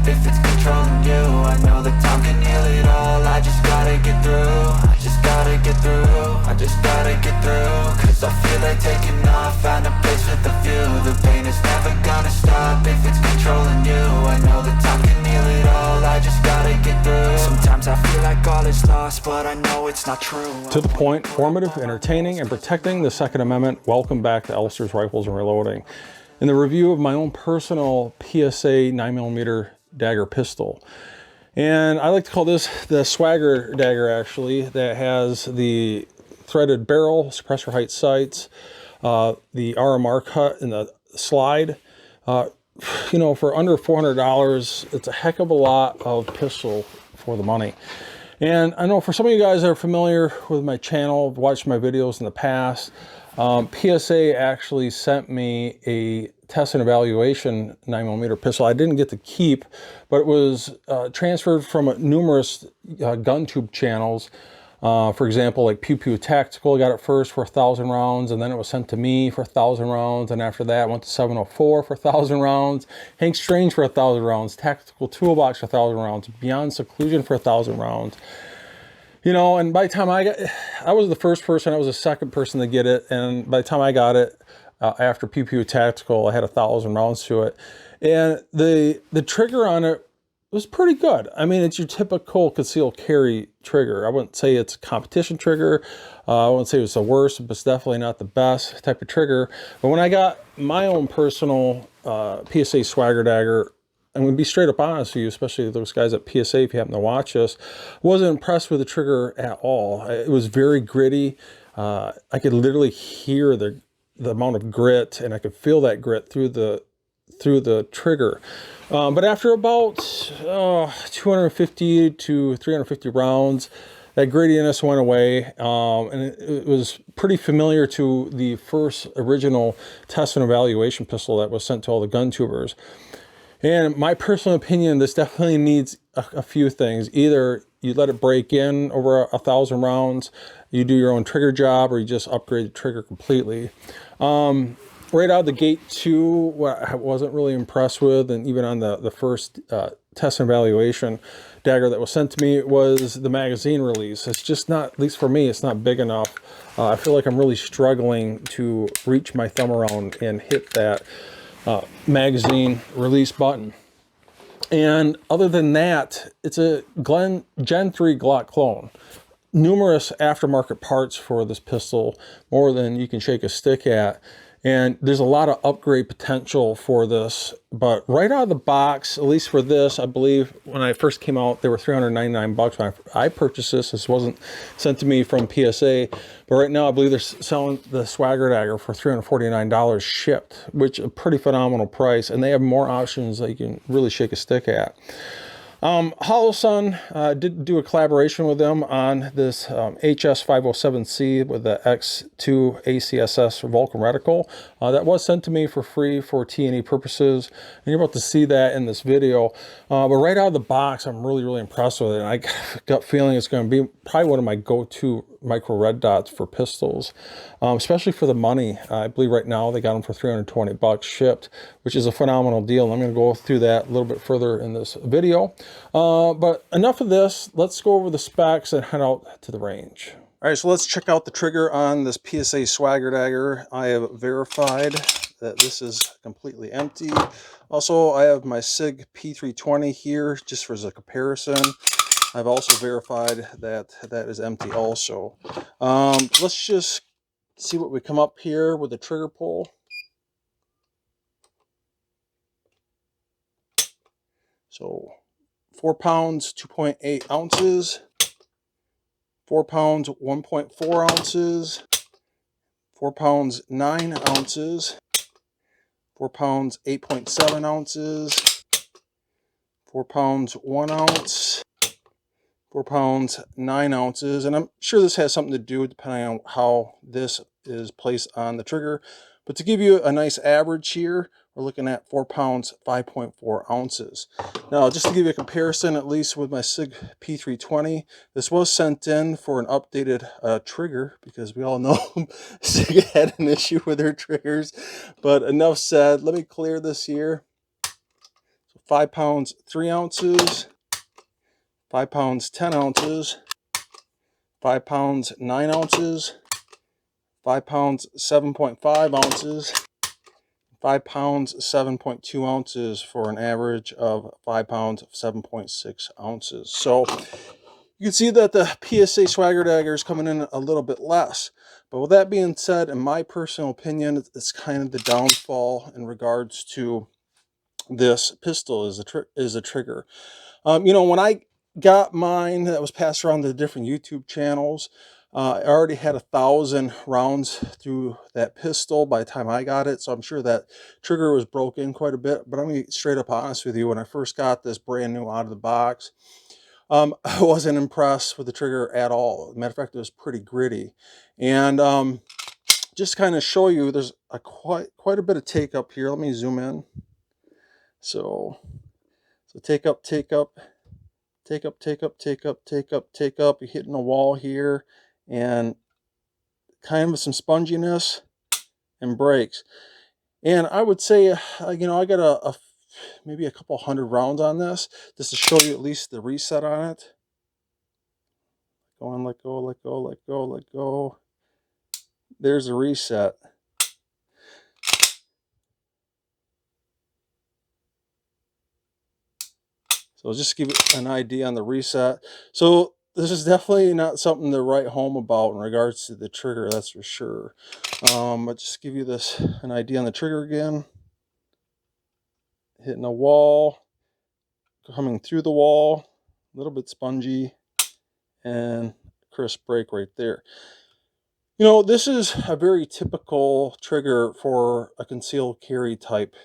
If it's controlling you, I know that time can heal it all. I just gotta get through, I just gotta get through, I just gotta get through. Cause I feel like taking off, find a place with a view. The pain is never gonna stop if it's controlling you. I know that time can heal it all, I just gotta get through. Sometimes I feel like all is lost, but I know it's not true. To the point, informative, entertaining, and protecting the Second Amendment. Welcome back to Elster's Rifles and Reloading. In the review of my own personal PSA 9mm Dagger pistol. And I like to call this the Swagger Dagger, actually, that has the threaded barrel, suppressor height sights, the RMR cut in the slide. You know, for under $400, it's a heck of a lot of pistol for the money. And I know for some of you guys that are familiar with my channel, watched my videos in the past, PSA actually sent me a test and evaluation 9mm pistol. I didn't get to keep, but it was transferred from numerous gun tube channels. For example, like Pew Pew Tactical got it first for 1,000 rounds, and then it was sent to me for 1,000 rounds, and after that went to 704 for 1,000 rounds, Hank Strange for 1,000 rounds, Tactical Toolbox for 1,000 rounds, Beyond Seclusion for 1,000 rounds. You know, and by the time I was the first person, I was the second person to get it, and by the time I got it, after Pew Pew Tactical, I had 1,000 rounds to it. And the trigger on it was pretty good. I mean, it's your typical concealed carry trigger. I wouldn't say it's a competition trigger. I wouldn't say it's the worst, but it's definitely not the best type of trigger. But when I got my own personal PSA Swagger Dagger, I'm going to be straight up honest with you, especially those guys at PSA, if you happen to watch this, wasn't impressed with the trigger at all. It was very gritty. I could literally hear the amount of grit, and I could feel that grit through the trigger. But after about 250 to 350 rounds, that grittiness went away, and it was pretty familiar to the first original test and evaluation pistol that was sent to all the gun tubers. And my personal opinion, this definitely needs a few things. Either you let it break in over 1,000 rounds, you do your own trigger job, or you just upgrade the trigger completely. Right out of the gate too, what I wasn't really impressed with, and even on the first test and evaluation Dagger that was sent to me, was the magazine release. It's just not, at least for me, it's not big enough. I feel like I'm really struggling to reach my thumb around and hit that magazine release button. And other than that, it's a Gen 3 Glock clone. Numerous aftermarket parts for this pistol, more than you can shake a stick at. And there's a lot of upgrade potential for this. But right out of the box, at least for this, I believe when I first came out, they were $399 when I purchased this. This wasn't sent to me from PSA. But right now, I believe they're selling the Swagger Dagger for $349 shipped, which is a pretty phenomenal price. And they have more options that you can really shake a stick at. Holosun did do a collaboration with them on this HS507C with the X2 ACSS Vulcan reticle. That was sent to me for free for T&E purposes, and you're about to see that in this video. But right out of the box, I'm really impressed with it, and I got feeling it's going to be probably one of my go-to micro red dots for pistols, especially for the money. I believe right now they got them for $320 shipped, which is a phenomenal deal. And I'm going to go through that a little bit further in this video. But enough of this. Let's go over the specs and head out to the range. All right, so let's check out the trigger on this PSA Swagger Dagger. I have verified that this is completely empty. Also, I have my SIG P320 here just for as a comparison. I've also verified that that is empty also. Let's just see what we come up here with the trigger pull. So 4 pounds, 2.8 ounces, 4 pounds, 1.4 ounces, 4 pounds, 9 ounces, 4 pounds, 8.7 ounces, 4 pounds, 1 ounce, 4 pounds, 9 ounces. And I'm sure this has something to do depending on how this is placed on the trigger. But to give you a nice average here, we're looking at 4 pounds, 5.4 ounces. Now, just to give you a comparison, at least with my SIG P320, this was sent in for an updated trigger, because we all know SIG had an issue with their triggers. But enough said, let me clear this here. So 5 pounds, 3 ounces, 5 pounds, 10 ounces, 5 pounds, 9 ounces, 5 pounds, 7.5 ounces, 5 pounds, 7.2 ounces, for an average of 5 pounds, 7.6 ounces. So you can see that the PSA Swagger Dagger is coming in a little bit less. But with that being said, in my personal opinion, it's kind of the downfall in regards to this pistol is a trigger. You know, when I got mine that was passed around to the different YouTube channels, I already had 1,000 rounds through that pistol by the time I got it, so I'm sure that trigger was broken quite a bit. But I'm gonna be straight up honest with you, when I first got this brand new out of the box, I wasn't impressed with the trigger at all. As a matter of fact, it was pretty gritty. And just kind of show you, there's quite a bit of take up here. Let me zoom in. So take up, take up, take up, take up, take up, take up, take up. You're hitting a wall here, and kind of some sponginess and breaks. And I would say, you know, I got maybe a couple hundred rounds on this, just to show you at least the reset on it. Go on, let go, let go, let go, let go. There's the reset. So just give you an idea on the reset. So this is definitely not something to write home about in regards to the trigger, that's for sure. But just give you an idea on the trigger again. Hitting a wall, coming through the wall, a little bit spongy, and crisp break right there. You know, this is a very typical trigger for a concealed carry type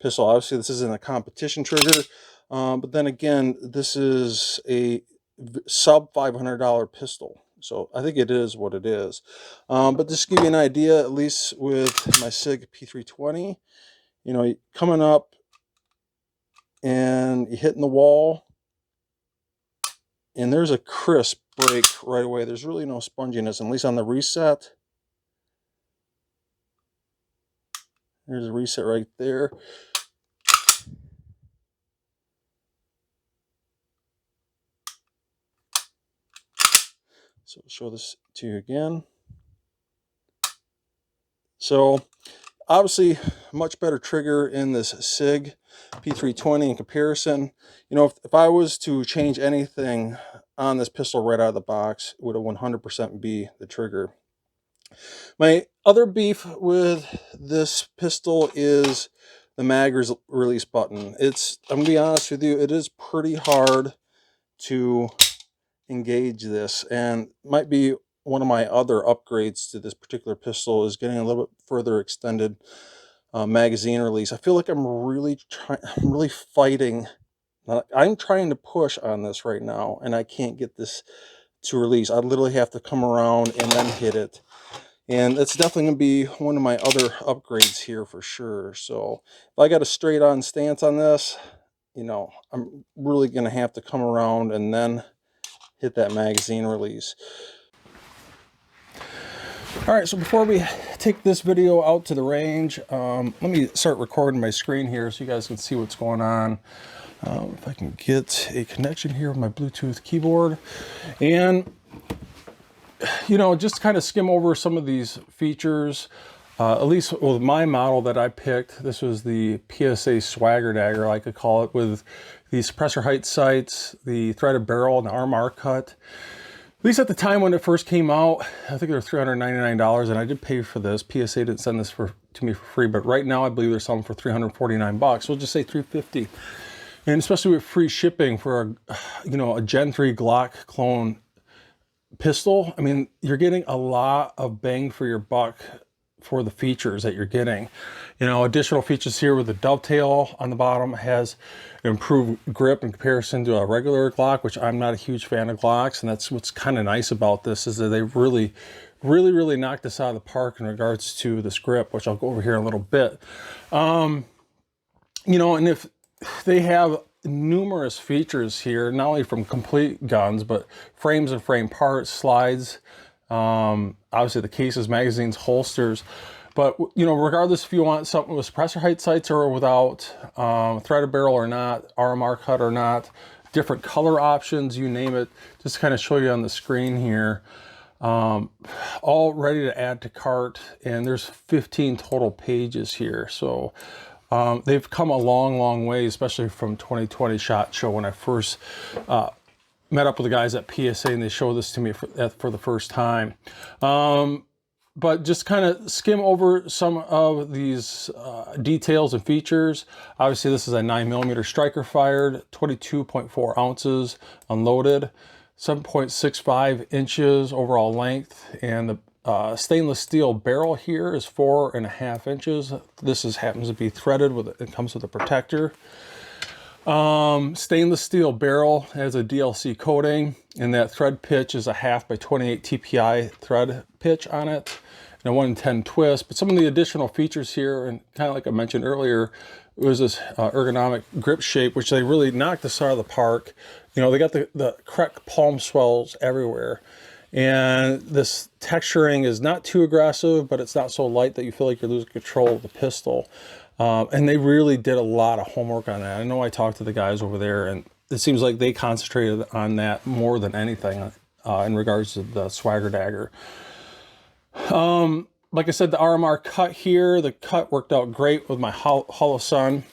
pistol. Obviously, this isn't a competition trigger, but then again, this is a sub $500 pistol. So I think it is what it is. But just to give you an idea, at least with my SIG P320, you know, coming up and you're hitting the wall, and there's a crisp break right away. There's really no sponginess, at least on the reset. There's a reset right there. So I'll show this to you again. So obviously, much better trigger in this SIG P320 in comparison. You know, if I was to change anything on this pistol right out of the box, it would have 100% be the trigger. My other beef with this pistol is the mag release button. I'm gonna be honest with you, it is pretty hard to engage this, and might be one of my other upgrades to this particular pistol is getting a little bit further extended magazine release. I feel like I'm really fighting. I'm trying to push on this right now, and I can't get this to release. I literally have to come around and then hit it. And it's definitely going to be one of my other upgrades here for sure. So if I got a straight on stance on this, you know, I'm really going to have to come around and then hit that magazine release. All right, so before we take this video out to the range, let me start recording my screen here so you guys can see what's going on. If I can get a connection here with my Bluetooth keyboard. And, you know, just kind of skim over some of these features. At least with my model that I picked, this was the PSA Swagger Dagger, I could call it, with the suppressor height sights, the threaded barrel, and the arm arc cut. At least at the time when it first came out, I think they were $399, and I did pay for this. PSA didn't send this to me for free, but right now I believe they're selling for $349. We'll just say $350, and especially with free shipping for a Gen 3 Glock clone pistol. I mean, you're getting a lot of bang for your buck for the features that you're getting. You know, additional features here with the dovetail on the bottom has improved grip in comparison to a regular Glock, which I'm not a huge fan of Glocks, and that's what's kind of nice about this, is that they really really, really knocked this out of the park in regards to this grip, which I'll go over here in a little bit. You know, and if they have numerous features here, not only from complete guns, but frames and frame parts, slides, obviously the cases, magazines, holsters. But, you know, regardless if you want something with suppressor height sights or without, threaded barrel or not, RMR cut or not, different color options, you name it, just kind of show you on the screen here. All ready to add to cart, and there's 15 total pages here. So they've come a long way, especially from 2020 SHOT Show when I first met up with the guys at PSA and they showed this to me for the first time. But just kind of skim over some of these details and features. Obviously, this is a 9mm striker fired, 22.4 ounces unloaded, 7.65 inches overall length, and the stainless steel barrel here is 4.5 inches. This happens to be threaded it comes with a protector. Stainless steel barrel has a DLC coating, and that thread pitch is a 1/2 by 28 TPI thread pitch on it, and a 1-in-10 twist. But some of the additional features here, and kind of like I mentioned earlier, was this ergonomic grip shape, which they really knocked this out of the park. You know, they got the correct palm swells everywhere. And this texturing is not too aggressive, but it's not so light that you feel like you're losing control of the pistol. And they really did a lot of homework on that. I know I talked to the guys over there, and it seems like they concentrated on that more than anything in regards to the Swagger Dagger. Like I said, the RMR cut here, the cut worked out great with my Holosun.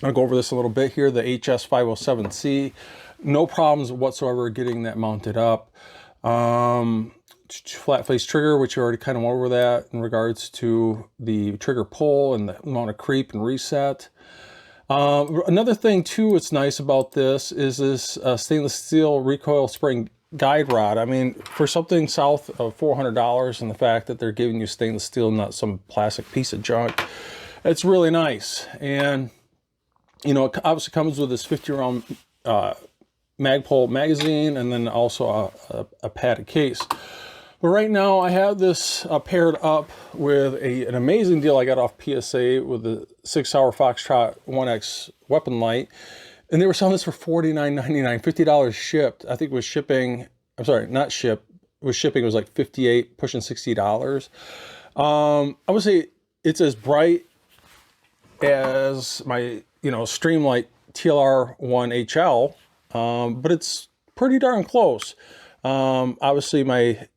I'll go over this a little bit here, the HS507C. No problems whatsoever getting that mounted up. Flat face trigger, which you already kind of went over that in regards to the trigger pull and the amount of creep and reset. Another thing too, what's nice about this is this stainless steel recoil spring guide rod. I mean, for something south of $400, and the fact that they're giving you stainless steel, not some plastic piece of junk, it's really nice. And you know, it obviously comes with this 50-round Magpul magazine, and then also a padded case. But right now I have this paired up with an amazing deal I got off PSA with the 6 Hour Foxtrot 1X weapon light, and they were selling this for $49.99, $50 shipped. I think it was shipping, I'm sorry, not shipped, it was shipping, it was like $58, pushing $60. I would say it's as bright as my, you know, Streamlight TLR1HL, but it's pretty darn close. Obviously my,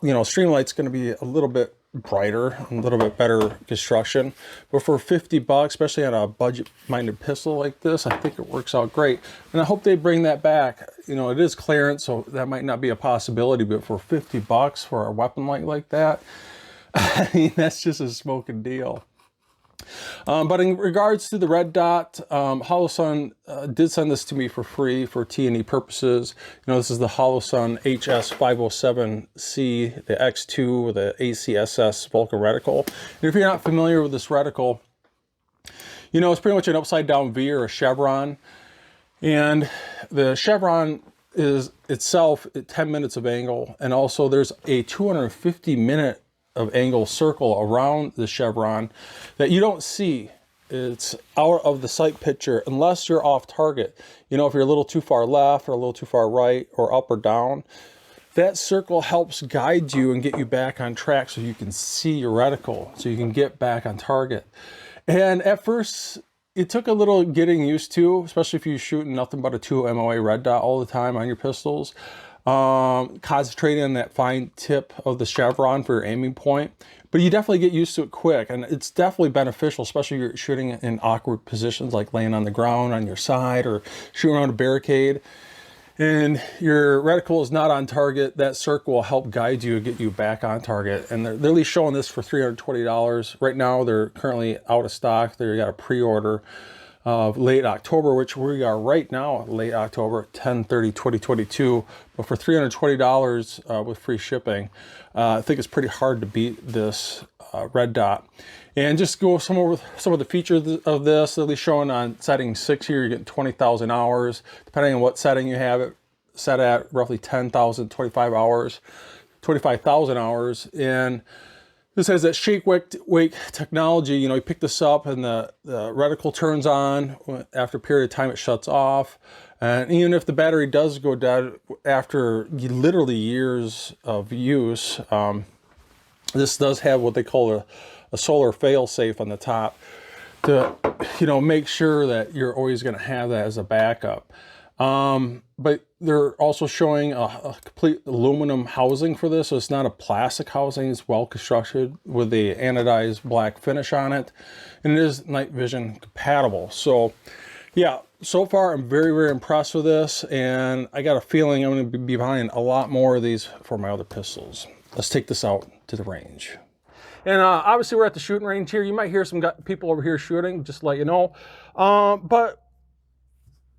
you know, Streamlight's going to be a little bit brighter, a little bit better construction, but for $50, especially on a budget-minded pistol like this, I think it works out great. And I hope they bring that back. You know, it is clearance, so that might not be a possibility, but for $50 for a weapon light like that, I mean, that's just a smoking deal. But in regards to the red dot, Holosun did send this to me for free for T&E purposes. You know, this is the Holosun HS507C, the X2 with the ACSS Vulcan reticle. And if you're not familiar with this reticle, you know, it's pretty much an upside down V or a chevron. And the chevron is itself 10 minutes of angle. And also there's a 250-minute of angle circle around the chevron that you don't see. It's out of the sight picture unless you're off target. You know, if you're a little too far left or a little too far right or up or down, that circle helps guide you and get you back on track so you can see your reticle, so you can get back on target. And at first, it took a little getting used to, especially if you're shooting nothing but a 2 MOA red dot all the time on your pistols. Concentrating on that fine tip of the chevron for your aiming point, but you definitely get used to it quick, and it's definitely beneficial, especially if you're shooting in awkward positions like laying on the ground on your side or shooting around a barricade and your reticle is not on target. That circle will help guide you and get you back on target. And they're really showing this for $320 right now. They're currently out of stock. They got a pre-order of late October, which we are right now, late October, 10/30/2022. But for $320 with free shipping, I think it's pretty hard to beat this red dot. And just go some of the features of this. They'll be showing on setting 6 here, you're getting 20,000 hours. Depending on what setting you have it set at, roughly 10,025 hours. 25,000 hours. And this has that shake wake technology. You know, you pick this up and the reticle turns on. After a period of time, it shuts off. And even if the battery does go dead after literally years of use, this does have what they call a solar fail-safe on the top to, you know, make sure that you're always going to have that as a backup. But they're also showing a complete aluminum housing for this, so it's not a plastic housing. It's well constructed with the anodized black finish on it, and it is night vision compatible. So yeah, so far I'm very, very impressed with this, and I got a feeling I'm going to be buying a lot more of these for my other pistols. Let's take this out to the range. And obviously we're at the shooting range here. You might hear some people over here shooting, just to let you know. But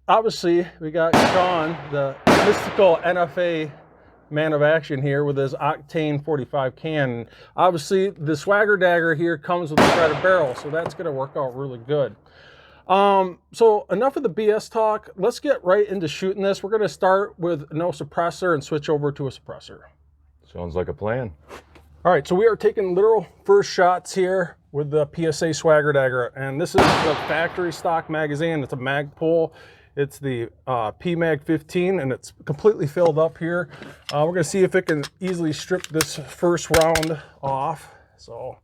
obviously we got Sean, the mystical NFA man of action here with his Octane 45 can. Obviously the Swagger Dagger here comes with a threaded barrel, so that's going to work out really good. So enough of the BS talk. Let's get right into shooting this. We're going to start with no suppressor and switch over to a suppressor. Sounds like a plan. All right, so we are taking literal first shots here with the PSA Swagger Dagger, and this is the factory stock magazine. It's a Magpul. It's the PMag 15, and it's completely filled up here. We're gonna see if it can easily strip this first round off. So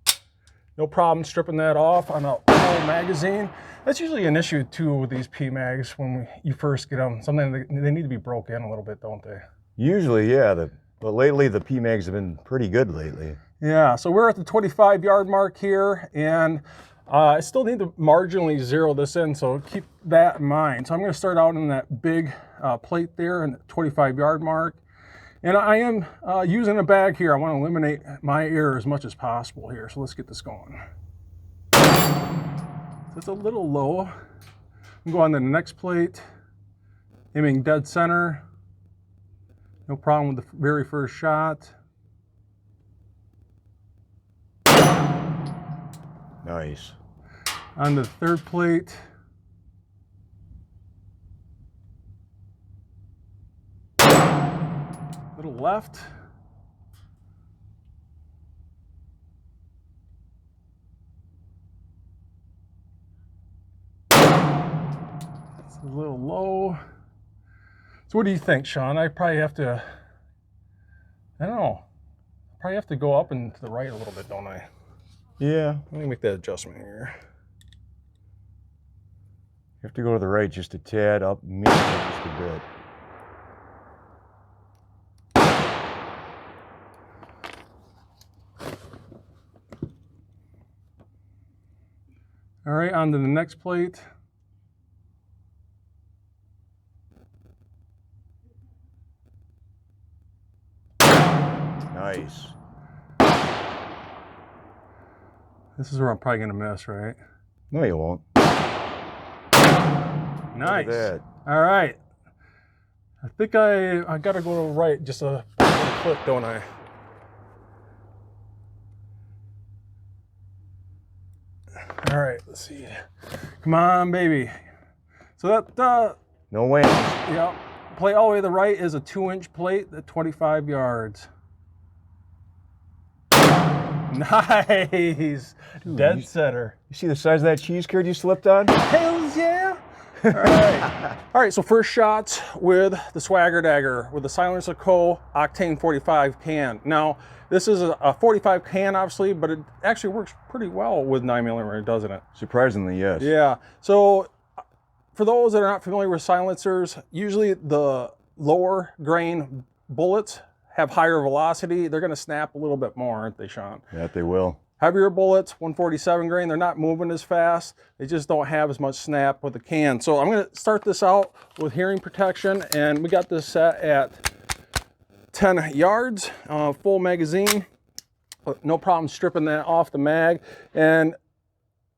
no problem stripping that off on a whole magazine. That's usually an issue too with these PMags when you first get them. Sometimes they need to be broke in a little bit, don't they? Usually, yeah. But lately, the PMags have been pretty good lately. Yeah, so we're at the 25-yard mark here, and I still need to marginally zero this in, so keep that in mind. So I'm going to start out in that big plate there in the 25-yard mark. And I am using a bag here. I want to eliminate my error as much as possible here. So let's get this going. So it's a little low. I'm going to the next plate, aiming dead center. No problem with the very first shot. Nice. On the third plate. Little left. It's a little low. So what do you think, Sean? I probably have to, I don't know, probably have to go up and to the right a little bit, don't I? Yeah. Let me make that adjustment here. You have to go to the right just a tad, up medium just a bit. All right, on to the next plate. Nice. This is where I'm probably gonna miss, right? No, you won't. Nice. Look at that. All right. I think I gotta go to the right just a clip, don't I? All right, let's see. Come on, baby. So that, No way. yeah, plate all the way to the right is a 2-inch plate at 25 yards. Nice. Dude, Dead center. You see the size of that cheese curd you slipped on? Hells yeah. All right. All right, so first shots with the Swagger Dagger with the Silencer Co. Octane 45 can. Now, this is a 45 can, obviously, but it actually works pretty well with 9mm, doesn't it? Surprisingly, yes. Yeah. So for those that are not familiar with silencers, usually the lower grain bullets have higher velocity. They're going to snap a little bit more, aren't they, Sean? That they will. Heavier bullets, 147 grain, they're not moving as fast. They just don't have as much snap with the can. So I'm going to start this out with hearing protection, and we got this set at 10 yards, full magazine. No problem stripping that off the mag. And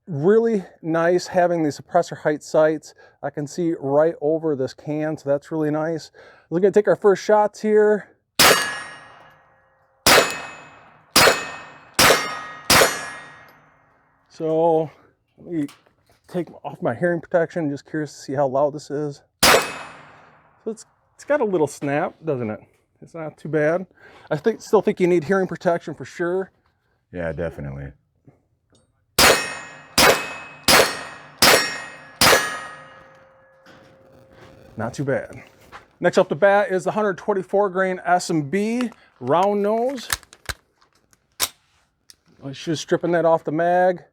really nice having the suppressor height sights. I can see right over this can, so that's really nice. We're going to take our first shots here. So let me take off my hearing protection. Just curious to see how loud this is. So it's got a little snap, doesn't it? It's not too bad. I still think you need hearing protection for sure. Yeah, definitely. Not too bad. Next up the bat is the 124 grain S&B round nose. Just stripping that off the mag.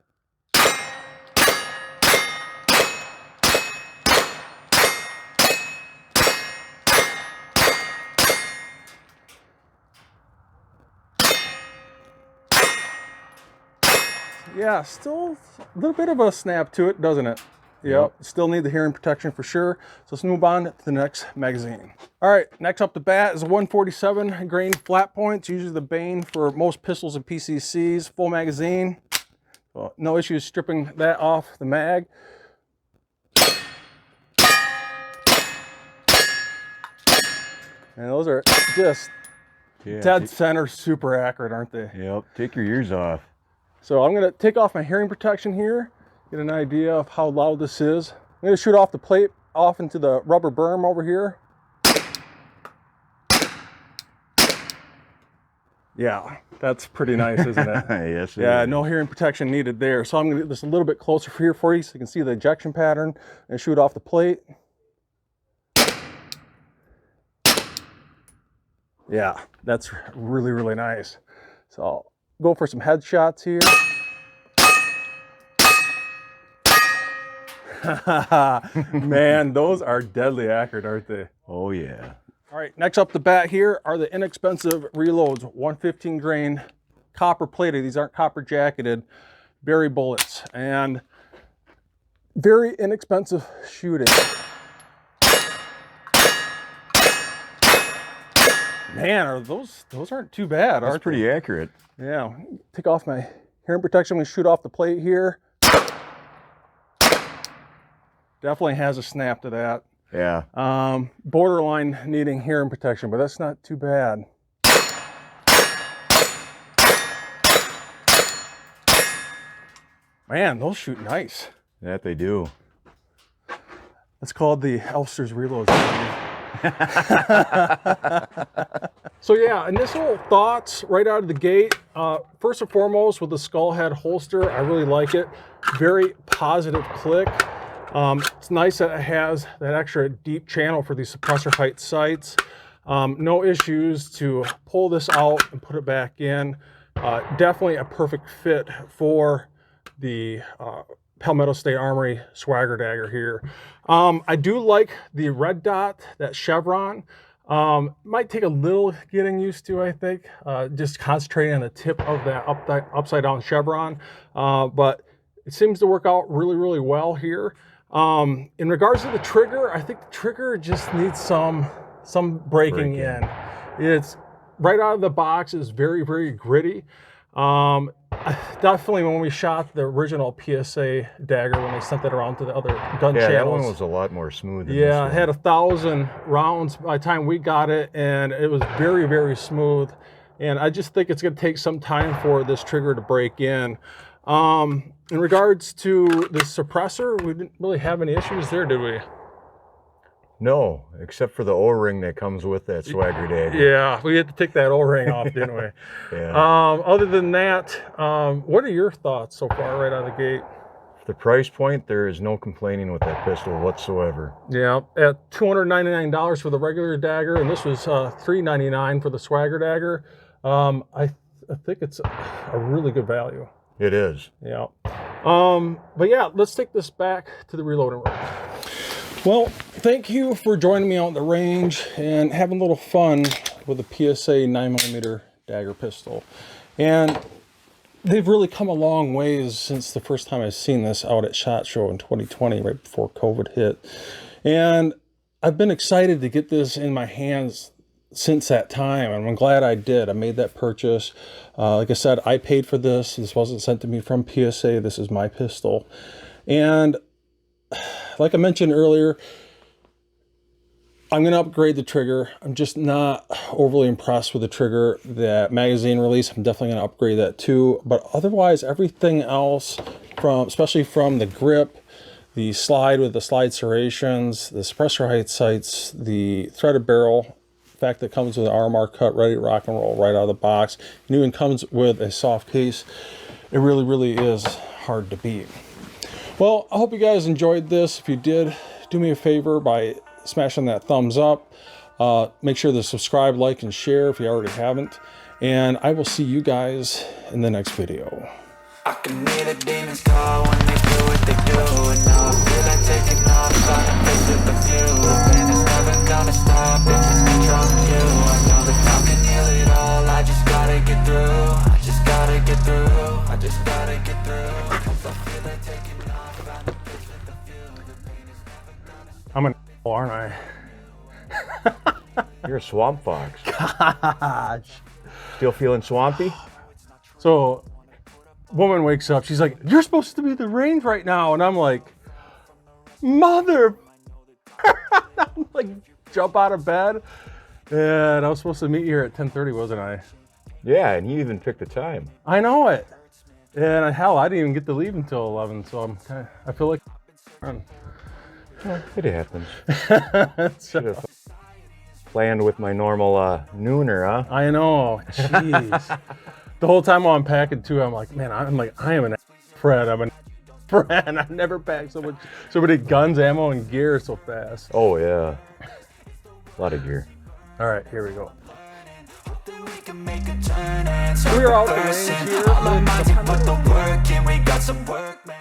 Yeah, still a little bit of a snap to it, doesn't it? Yep. Still need the hearing protection for sure. So let's move on to the next magazine. All right, next up the bat is a 147 grain flat point. It's usually the bane for most pistols and PCCs. Full magazine. Well, no issues stripping that off the mag. And those are just dead center, super accurate, aren't they? Yep, take your ears off. So I'm gonna take off my hearing protection here, get an idea of how loud this is. I'm gonna shoot off the plate, off into the rubber berm over here. Yeah, that's pretty nice, isn't it? Yes, yeah, no hearing protection needed there. So I'm gonna get this a little bit closer here for you so you can see the ejection pattern and shoot off the plate. Yeah, that's really, really nice. So I'll go for some headshots here. Man, those are deadly accurate, aren't they? Oh yeah. All right, next up the bat here are the inexpensive reloads, 115 grain copper plated. These aren't copper jacketed, berry bullets, and very inexpensive shooting. Man, those aren't too bad, That's pretty accurate. Yeah, take off my hearing protection. I'm gonna shoot off the plate here. Definitely has a snap to that. Yeah. Borderline needing hearing protection, but that's not too bad. Man, those shoot nice. That they do. That's called the Elster's Reload. So yeah, initial thoughts right out of the gate. First and foremost, with the skull head holster, I really like it. Very positive click. It's nice that it has that extra deep channel for these suppressor height sights. No issues to pull this out and put it back in. Definitely a perfect fit for the Palmetto State Armory Swagger Dagger here. I do like the red dot, that chevron. Might take a little getting used to, I think, just concentrating on the tip of that upside down chevron. But it seems to work out really, really well here. In regards to the trigger, I think the trigger just needs some breaking in. It's right out of the box is very, very gritty. Definitely when we shot the original PSA Dagger, when they sent that around to the other gun channels. Yeah, that one was a lot more smooth than yeah, this it had 1,000 rounds by the time we got it, and it was very, very smooth. And I just think it's going to take some time for this trigger to break in. In regards to the suppressor, we didn't really have any issues there, did we? No, except for the O-ring that comes with that Swagger Dagger. Yeah, we had to take that O-ring off, didn't we? Yeah. Other than that, what are your thoughts so far right out of the gate? The price point, there is no complaining with that pistol whatsoever. Yeah, at $299 for the regular Dagger, and this was $399 for the Swagger Dagger. I think it's a really good value. It is. Yeah. But yeah, let's take this back to the reloading room. Well, thank you for joining me out in the range and having a little fun with a PSA 9mm Dagger pistol. And they've really come a long ways since the first time I've seen this out at SHOT Show in 2020, right before COVID hit. And I've been excited to get this in my hands since that time, and I'm glad I did. I made that purchase. Like I said, I paid for this. This wasn't sent to me from PSA. This is my pistol. And like I mentioned earlier, I'm going to upgrade the trigger. I'm just not overly impressed with the trigger. That magazine release, I'm definitely going to upgrade that too. But otherwise, everything else, especially from the grip, the slide with the slide serrations, the suppressor height sights, the threaded barrel fact that it comes with an RMR cut, ready to rock and roll right out of the box, and even comes with a soft case, it really, really is hard to beat. Well, I hope you guys enjoyed this. If you did, do me a favor by smashing that thumbs up. Make sure to subscribe, like, and share if you already haven't. And I will see you guys in the next video. I can hear the demons call when they do what they do, and now I feel like taking off, find a place with a view. The pain is never gonna stop if it's controlling you. I know that time can heal it all. I just gotta get through. I just gotta get through. I just gotta get through. 'Cause I feel like taking off, find a place with a view. The pain is never gonna stop. I'm an aren't I? You're a swamp fox. Gosh. Still feeling swampy? So, woman wakes up. She's like, "You're supposed to be at the range right now," and I'm like, "Mother!" I'm like, jump out of bed, and I was supposed to meet you here at 10:30, wasn't I? Yeah, and you even picked the time. I know it. And hell, I didn't even get to leave until 11, so I feel like It happens. Should have planned with my normal nooner, huh? I know. Jeez. The whole time while I'm packing too, I'm like, man, I am an Fred. I'm a friend. I've never packed so many guns, ammo, and gear so fast. Oh yeah, a lot of gear. All right, here we go. We can make a turn and We're out the reverse range it. here. All our minds, you put the work in. We got some work, man.